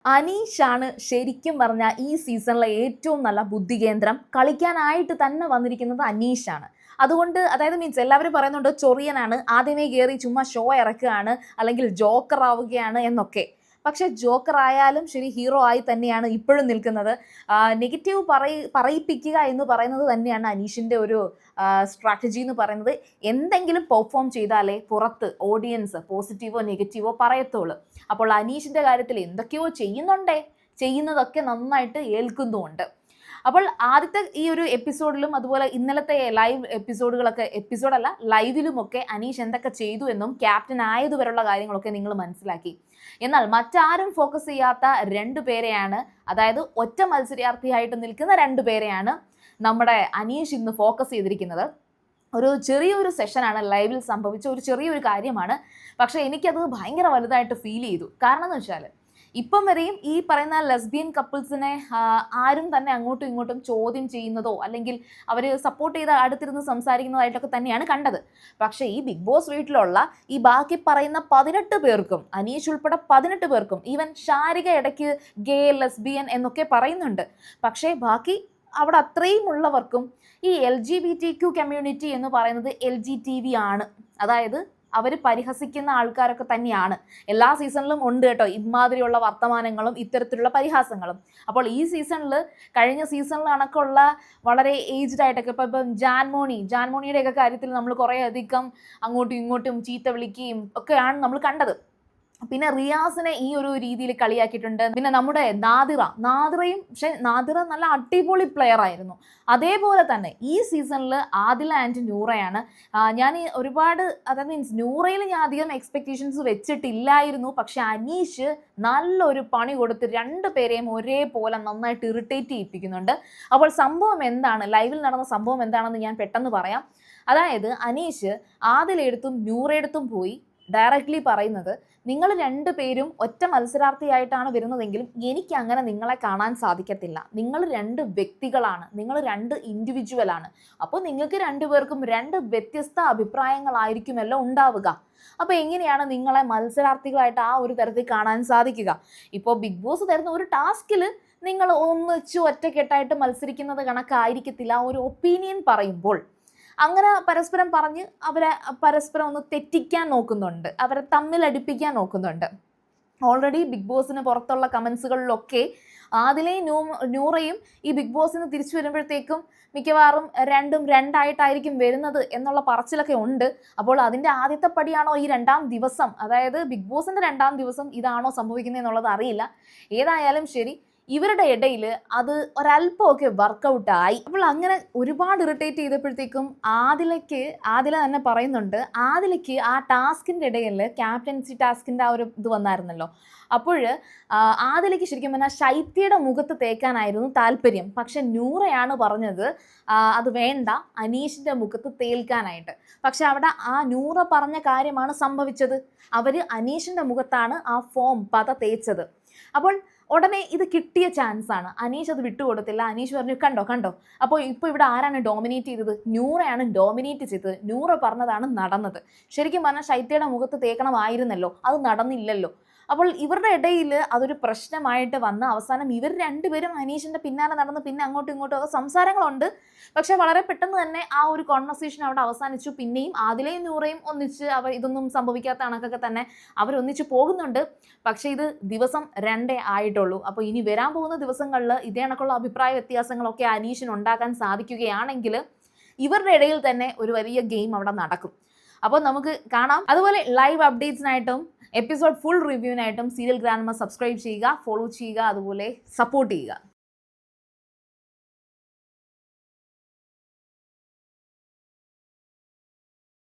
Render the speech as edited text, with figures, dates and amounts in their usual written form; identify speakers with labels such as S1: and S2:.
S1: അനീഷാണ് ശരിക്കും പറഞ്ഞാൽ ഈ സീസണിലെ ഏറ്റവും നല്ല ബുദ്ധികേന്ദ്രം. കളിക്കാനായിട്ട് തന്നെ വന്നിരിക്കുന്നത് അനീഷാണ്. അതുകൊണ്ട് മീൻസ് എല്ലാവരും പറയുന്നുണ്ട് ചൊറിയനാണ്, ആദ്യമേ കയറി ചുമ്മാ ഷോ ഇറക്കുകയാണ്, അല്ലെങ്കിൽ ജോക്കർ ആവുകയാണ് എന്നൊക്കെ. പക്ഷെ ജോക്കർ ആയാലും ശരി, ഹീറോ ആയി തന്നെയാണ് ഇപ്പോഴും നിൽക്കുന്നത്. നെഗറ്റീവ് പറയിപ്പിക്കുക എന്ന് പറയുന്നത് തന്നെയാണ് അനീഷിൻ്റെ ഒരു സ്ട്രാറ്റജി എന്ന് പറയുന്നത്. എന്തെങ്കിലും പെർഫോം ചെയ്താലേ പുറത്ത് ഓഡിയൻസ് പോസിറ്റീവോ നെഗറ്റീവോ പറയത്തുള്ളൂ. അപ്പോൾ അനീഷിൻ്റെ കാര്യത്തിൽ എന്തൊക്കെയോ ചെയ്യുന്നതൊക്കെ നന്നായിട്ട് ഏൽക്കുന്നുമുണ്ട്. അപ്പോൾ ആദ്യത്തെ ഈ ഒരു എപ്പിസോഡിലും അതുപോലെ ഇന്നലത്തെ ലൈവ് എപ്പിസോഡല്ല ലൈവിലുമൊക്കെ അനീഷ് എന്തൊക്കെ ചെയ്തു എന്നും ക്യാപ്റ്റൻ ആയതുവരെയുള്ള കാര്യങ്ങളൊക്കെ നിങ്ങൾ മനസ്സിലാക്കി. എന്നാൽ മറ്റാരും ഫോക്കസ് ചെയ്യാത്ത രണ്ടുപേരെയാണ്, അതായത് ഒറ്റ മത്സരാർത്ഥിയായിട്ട് നിൽക്കുന്ന രണ്ടുപേരെയാണ് നമ്മുടെ അനീഷ് ഇന്ന് ഫോക്കസ് ചെയ്തിരിക്കുന്നത്. ഒരു ചെറിയൊരു സെഷനാണ് ലൈവിൽ സംഭവിച്ച ഒരു ചെറിയൊരു കാര്യമാണ്. പക്ഷേ എനിക്കത് ഭയങ്കര വലുതായിട്ട് ഫീൽ ചെയ്തു. കാരണം എന്ന് വെച്ചാൽ ഇപ്പം വരെയും ഈ പറയുന്ന ലെസ്ബിയൻ കപ്പിൾസിനെ ആരും തന്നെ അങ്ങോട്ടും ഇങ്ങോട്ടും ചോദ്യം ചെയ്യുന്നതോ അല്ലെങ്കിൽ അവർ സപ്പോർട്ട് ചെയ്ത് അടുത്തിരുന്ന് സംസാരിക്കുന്നതായിട്ടൊക്കെ തന്നെയാണ് കണ്ടത്. പക്ഷേ ഈ ബിഗ് ബോസ് വീട്ടിലുള്ള ഈ ബാക്കി പറയുന്ന 18 പേർക്കും, അനീഷ് ഉൾപ്പെടെ 18 പേർക്കും, ഈവൻ ഷാരിക ഇടയ്ക്ക് ഗേ ലെസ്ബിയൻ എന്നൊക്കെ പറയുന്നുണ്ട്. പക്ഷേ ബാക്കി അവിടെ അത്രയും ഉള്ളവർക്കും ഈ LGBTQ കമ്മ്യൂണിറ്റി എന്ന് പറയുന്നത് LGTV ആണ്. അതായത് അവർ പരിഹസിക്കുന്ന ആൾക്കാരൊക്കെ തന്നെയാണ്. എല്ലാ സീസണിലും ഉണ്ട് കേട്ടോ ഇമാതിരിയുള്ള വർത്തമാനങ്ങളും ഇത്തരത്തിലുള്ള പരിഹാസങ്ങളും. അപ്പോൾ ഈ സീസണിൽ, കഴിഞ്ഞ സീസണിൽ കണക്കുള്ള വളരെ ഏജ്ഡ് ആയിട്ടൊക്കെ ഇപ്പം ജാൻമോണിയുടെയൊക്കെ കാര്യത്തിൽ നമ്മൾ കുറേ അധികം അങ്ങോട്ടും ഇങ്ങോട്ടും ചീത്ത വിളിക്കുകയും ഒക്കെയാണ് നമ്മൾ കണ്ടത്. പിന്നെ റിയാസിനെ ഈ ഒരു രീതിയിൽ കളിയാക്കിയിട്ടുണ്ട്. പിന്നെ നമ്മുടെ നാദിറയും, പക്ഷെ നാദിറ നല്ല അടിപൊളി പ്ലെയർ ആയിരുന്നു. അതേപോലെ തന്നെ ഈ സീസണിൽ ആദില ആൻഡ് നൂറയാണ്. ഞാൻ ഒരുപാട് മീൻസ് നൂറയിൽ ഞാൻ അധികം എക്സ്പെക്റ്റേഷൻസ് വെച്ചിട്ടില്ലായിരുന്നു. പക്ഷെ അനീഷ് നല്ലൊരു പണി കൊടുത്ത് രണ്ടുപേരെയും ഒരേപോലെ നന്നായിട്ട് ഇറിറ്റേറ്റ് ചെയ്യിപ്പിക്കുന്നുണ്ട്. അപ്പോൾ സംഭവം എന്താണ്, ലൈവിൽ നടന്ന സംഭവം എന്താണെന്ന് ഞാൻ പെട്ടെന്ന് പറയാം. അതായത് അനീഷ് ആദിലെടുത്തും നൂറെടുത്തും പോയി ഡയറക്റ്റ്ലി പറയുന്നത്, നിങ്ങൾ രണ്ടുപേരും ഒറ്റ മത്സരാർത്ഥിയായിട്ടാണ് വരുന്നതെങ്കിലും എനിക്ക് അങ്ങനെ നിങ്ങളെ കാണാൻ സാധിക്കത്തില്ല. നിങ്ങൾ രണ്ട് വ്യക്തികളാണ്, നിങ്ങൾ രണ്ട് ഇൻഡിവിജ്വലാണ്. അപ്പോൾ നിങ്ങൾക്ക് രണ്ടുപേർക്കും രണ്ട് വ്യത്യസ്ത അഭിപ്രായങ്ങളായിരിക്കുമല്ലോ ഉണ്ടാവുക. അപ്പോൾ എങ്ങനെയാണ് നിങ്ങളെ മത്സരാർത്ഥികളായിട്ട് ആ ഒരു തരത്തിൽ കാണാൻ സാധിക്കുക? ഇപ്പോൾ ബിഗ് ബോസ് തരുന്ന ഒരു ടാസ്കിൽ നിങ്ങൾ ഒന്നിച്ച് ഒറ്റക്കെട്ടായിട്ട് മത്സരിക്കുന്നത് കണക്കായിരിക്കത്തില്ല ഒരു ഒപ്പീനിയൻ പറയുമ്പോൾ. അങ്ങനെ പരസ്പരം പറഞ്ഞ് അവരെ പരസ്പരം ഒന്ന് തെറ്റിക്കാൻ നോക്കുന്നുണ്ട്, അവരെ തമ്മിൽ അടുപ്പിക്കാൻ നോക്കുന്നുണ്ട്. ഓൾറെഡി ബിഗ് ബോസിന് പുറത്തുള്ള കമൻസുകളിലൊക്കെ ആദിലയും നൂറയും ഈ ബിഗ് ബോസിന് തിരിച്ചു വരുമ്പോഴത്തേക്കും മിക്കവാറും രണ്ടായിട്ടായിരിക്കും വരുന്നത് എന്നുള്ള പറച്ചിലൊക്കെ ഉണ്ട്. അപ്പോൾ അതിൻ്റെ ആദ്യത്തെ പടിയാണോ ഈ 2ാം ദിവസം, അതായത് ബിഗ് ബോസിൻ്റെ 2ാം ദിവസം ഇതാണോ സംഭവിക്കുന്നത് എന്നുള്ളത് അറിയില്ല. ഏതായാലും ശരി, ഇവരുടെ ഇടയിൽ അത് ഒരല്പമൊക്കെ വർക്കൗട്ടായി. അപ്പോൾ അങ്ങനെ ഒരുപാട് ഇറിറ്റേറ്റ് ചെയ്തപ്പോഴത്തേക്കും ആദില തന്നെ പറയുന്നുണ്ട്, ആദിലയ്ക്ക് ആ ടാസ്കിൻ്റെ ഇടയിൽ ക്യാപ്റ്റൻസി ടാസ്കിൻ്റെ ആ ഒരു ഇത് വന്നായിരുന്നല്ലോ. അപ്പോൾ ആദിലയ്ക്ക് ശരിക്കും പറഞ്ഞാൽ ശൈത്യയുടെ മുഖത്ത് തേക്കാനായിരുന്നു താല്പര്യം. പക്ഷെ നൂറയാണ് പറഞ്ഞത് അത് വേണ്ട, അനീഷിൻ്റെ മുഖത്ത് തേൽക്കാനായിട്ട്. പക്ഷെ അവിടെ ആ നൂറ പറഞ്ഞ കാര്യമാണ് സംഭവിച്ചത്. അവർ അനീഷിൻ്റെ മുഖത്താണ് ആ പത തേച്ചത്. അപ്പോൾ ഉടനെ ഇത് കിട്ടിയ ചാൻസ് ആണ്. അനീഷ് അത് വിട്ടുകൊടുത്തില്ല. അനീഷ് പറഞ്ഞു, കണ്ടോ. അപ്പോൾ ഇപ്പോൾ ഇവിടെ ആരാണ് ഡോമിനേറ്റ് ചെയ്തത്? നൂറയാണ് ഡോമിനേറ്റ് ചെയ്തത്. നൂറ പറഞ്ഞതാണ് നടന്നത്. ശരിക്കും പറഞ്ഞാൽ ശൈത്യയുടെ മുഖത്ത് തേക്കണമായിരുന്നല്ലോ, അത് നടന്നില്ലല്ലോ. അപ്പോൾ ഇവരുടെ ഇടയിൽ അതൊരു പ്രശ്നമായിട്ട് വന്ന് അവസാനം ഇവർ രണ്ടുപേരും അനീഷിൻ്റെ പിന്നാലെ നടന്ന് പിന്നെ അങ്ങോട്ടും ഇങ്ങോട്ടും ഒക്കെ സംസാരങ്ങളുണ്ട്. പക്ഷെ വളരെ പെട്ടെന്ന് തന്നെ ആ ഒരു കോൺവെർസേഷൻ അവിടെ അവസാനിച്ചു. പിന്നെയും ആദിലയും നൂറയും ഒന്നിച്ച് ഇതൊന്നും സംഭവിക്കാത്ത കണക്കൊക്കെ തന്നെ അവരൊന്നിച്ച് പോകുന്നുണ്ട്. പക്ഷേ ഇത് ദിവസം 2 ആയിട്ടുള്ളൂ. അപ്പോൾ ഇനി വരാൻ പോകുന്ന ദിവസങ്ങളിൽ ഇതേ കണക്കുള്ള അഭിപ്രായ വ്യത്യാസങ്ങളൊക്കെ അനീഷിന് ഉണ്ടാക്കാൻ സാധിക്കുകയാണെങ്കിൽ ഇവരുടെ ഇടയിൽ തന്നെ ഒരു വലിയ ഗെയിം അവിടെ നടക്കും. അപ്പോൾ നമുക്ക് കാണാം. അതുപോലെ ലൈവ് അപ്ഡേറ്റ്സിനായിട്ടും എപ്പിസോഡ് ഫുൾ റിവ്യൂവിനായിട്ടും സീരിയൽ ഗ്രാൻഡ്മ സബ്സ്ക്രൈബ് ചെയ്യുക, ഫോളോ ചെയ്യുക, അതുപോലെ സപ്പോർട്ട് ചെയ്യുക.